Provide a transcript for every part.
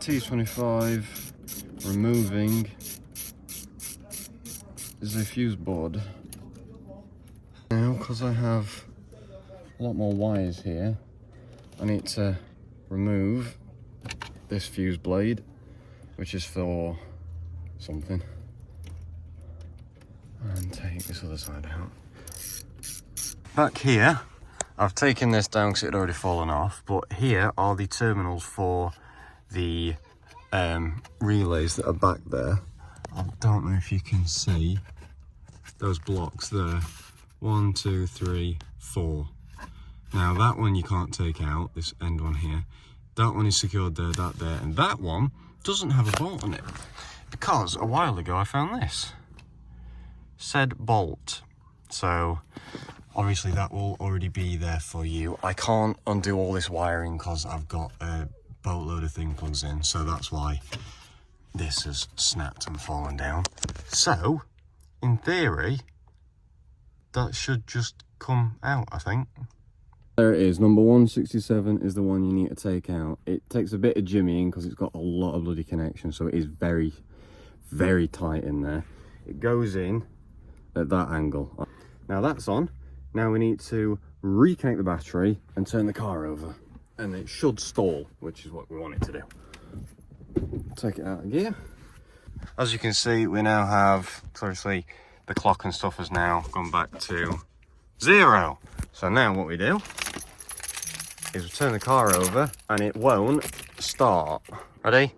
T25 removing the fuse board. Now, because I have a lot more wires here, I need to remove this fuse blade, which is for something, and take this other side out. Back here, I've taken this down because it had already fallen off, but here are the terminals for the relays that are back there. I don't know if you can see those blocks there. 1, 2, 3, 4. Now that one you can't take out, this end one here. That one is secured there, that there, and that one doesn't have a bolt on it. Because a while ago I found this. Said bolt. So obviously that will already be there for you. I can't undo all this wiring because I've got a boatload of thing plugs in, so that's why this has snapped and fallen down. So, in theory, that should just come out, I think. There it is, number 167 is the one you need to take out. It takes a bit of jimmying because it's got a lot of bloody connections, so it is very, very tight in there. It goes in at that angle. Now that's on. Now we need to reconnect the battery and turn the car over. And it should stall, which is what we want it to do. Take it out of gear. As you can see, we now have, obviously, the clock and stuff has now gone back to 0. So now what we do is we turn the car over and it won't start. Ready?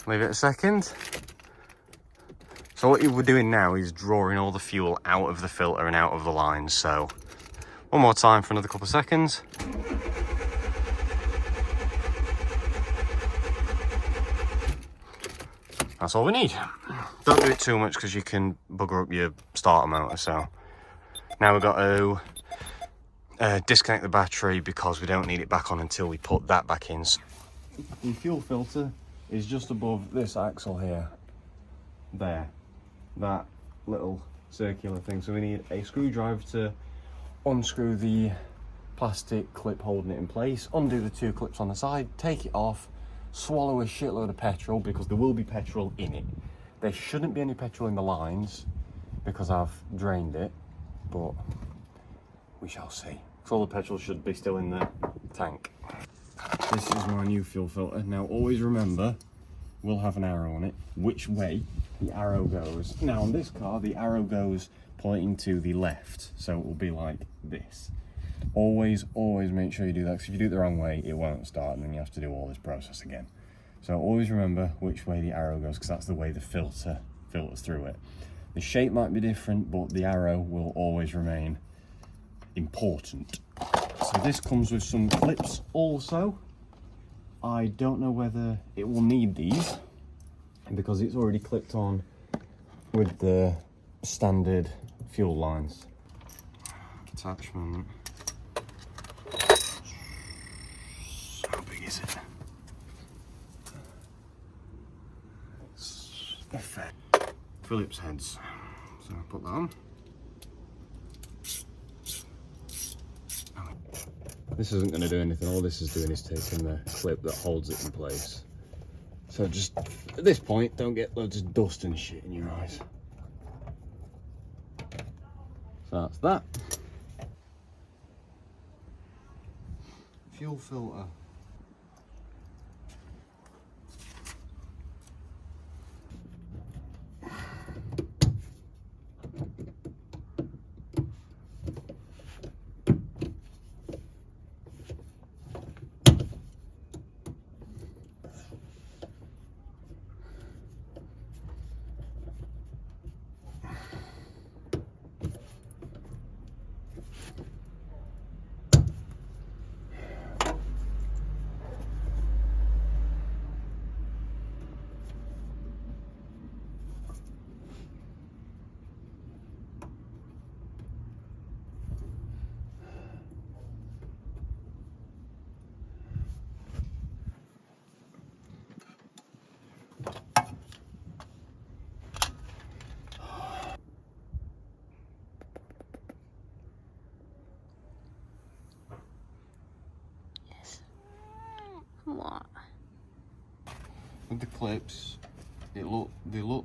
Leave it a second. So what we're doing now is drawing all the fuel out of the filter and out of the lines. So one more time for another couple of seconds. That's all we need. Don't do it too much because you can bugger up your starter motor. So now we've got to disconnect the battery because we don't need it back on until we put that back in. The fuel filter is just above this axle here. There. That little circular thing. So we need a screwdriver to unscrew the plastic clip holding it in place, undo the 2 clips on the side, take it off, swallow a shitload of petrol because there will be petrol in it. There shouldn't be any petrol in the lines because I've drained it, but we shall see. So all the petrol should be still in the tank. This is my new fuel filter. Now always remember, we'll have an arrow on it, which way the arrow goes. Now on this car, the arrow goes pointing to the left, so it will be like this. Always make sure you do that, because if you do it the wrong way, it won't start, and then you have to do all this process again. So always remember which way the arrow goes, because that's the way the filter filters through it. The shape might be different, but the arrow will always remain important. So this comes with some clips also. I don't know whether it will need these, because it's already clipped on with the standard fuel lines. Attachment. How big is it? It's a phat. Phillips heads. So I put that on. This isn't going to do anything. All this is doing is taking the clip that holds it in place. So just at this point, don't get loads of dust and shit in your eyes. So that's that. Fuel filter. What? With the clips, they look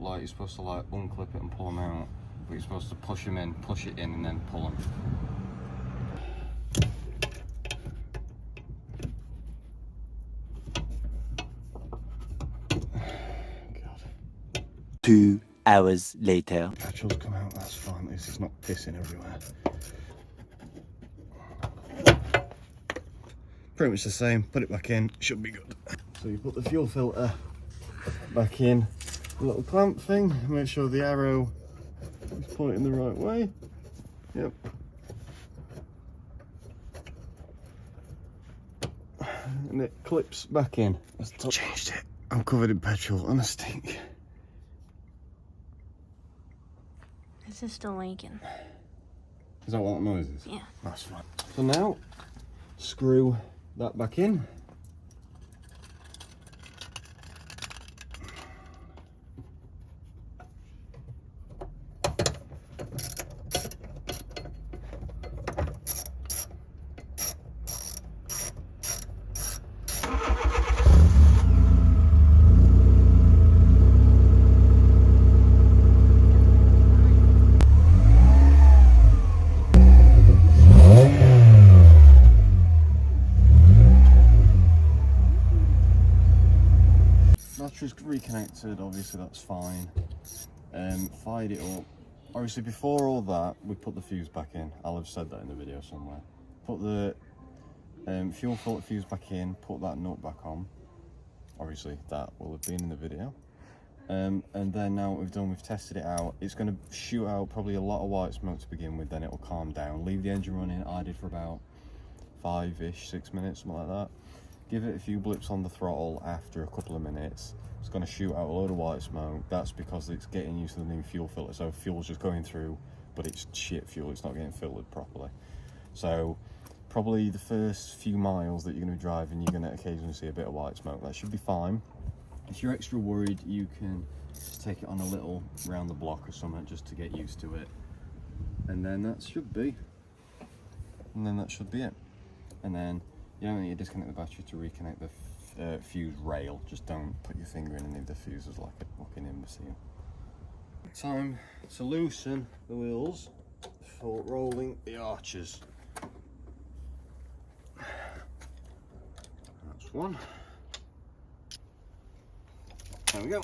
like you're supposed to like unclip it and pull them out, but you're supposed to push them in, push it in, and then pull them. God. 2 hours later. Petrol's come out, that's fine. At least it's not pissing everywhere. Pretty much the same, put it back in, should be good. So you put the fuel filter back in, the little clamp thing, make sure the arrow is pointing the right way. Yep. And it clips back in. I've changed it. I'm covered in petrol and I stink. Is it still leaking? Is that what that noise is? Yeah. That's fine. So now, screw that back in. Battery's reconnected, obviously that's fine. Fired it up. Obviously before all that, we put the fuse back in. I'll have said that in the video somewhere. Put the fuel filter fuse back in, put that nut back on. Obviously that will have been in the video. And then now what we've done, we've tested it out. It's going to shoot out probably a lot of white smoke to begin with, then it'll calm down. Leave the engine running, I did for about 5-ish, 6 minutes, something like that. Give it a few blips on the throttle after a couple of minutes. It's going to shoot out a load of white smoke. That's because it's getting used to the new fuel filter. So fuel's just going through, but it's shit fuel. It's not getting filtered properly. So probably the first few miles that you're going to be driving, you're going to occasionally see a bit of white smoke. That should be fine. If you're extra worried, you can take it on a little round the block or something just to get used to it. And then that should be. it. And then you don't need to disconnect the battery to reconnect the fuse rail. Just don't put your finger in any of the fuses like a fucking imbecile. Time to loosen the wheels for rolling the arches. That's one. There we go.